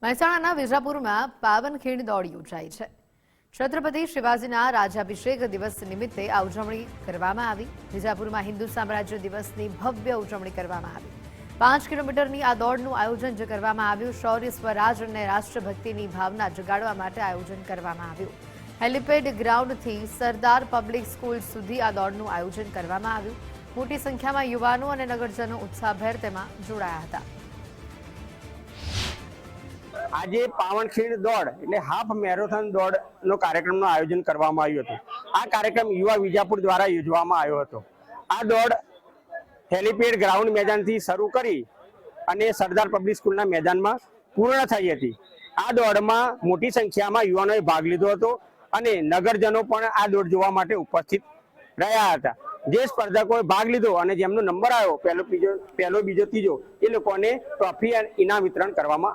મહેસાણાના વિજાપુરમાં પાવનખીણ દોડ યોજાઈ છે। છત્રપતિ શિવાજીના રાજ્યાભિષેક દિવસ નિમિત્તે આ ઉજવણી કરવામાં આવી। વિજાપુરમાં હિન્દુ સામ્રાજ્ય દિવસની ભવ્ય ઉજવણી કરવામાં આવી। 5 કિલોમીટરની આ દોડનું આયોજન કરવામાં આવ્યું। શૌર્ય, સ્વરાજ અને રાષ્ટ્રભક્તિની ભાવના જગાડવા માટે આયોજન કરવામાં આવ્યું। હેલિપેડ ગ્રાઉન્ડથી સરદાર પબ્લિક સ્કૂલ સુધી આ દોડનું આયોજન કરવામાં આવ્યું। મોટી સંખ્યામાં યુવાનો અને નગરજનો ઉત્સાહભેર તેમાં જોડાયા હતા। આજે પાવનખીણ દોડ એટલે હાફ મેરેથોન દોડનો કાર્યક્રમનું આયોજન કરવામાં આવ્યું હતું। આ કાર્યક્રમ યુવા વિજાપુર દ્વારા યોજવામાં આવ્યો હતો। આ દોડ હેલિપેડ ગ્રાઉન્ડ મેદાનથી શરૂ કરી અને સરદાર પબ્લિક સ્કૂલના મેદાનમાં પૂર્ણ થઈ હતી। આ દોડમાં મોટી સંખ્યામાં યુવાનોએ ભાગ લીધો હતો અને નગરજનો પણ આ દોડ જોવા માટે ઉપસ્થિત રહ્યા હતા। જે સ્પર્ધકોએ ભાગ લીધો અને જેમનો નંબર આવ્યો પહેલો, બીજો, ત્રીજો એ લોકોને ટ્રોફી અને ઇનામ વિતરણ કરવામાં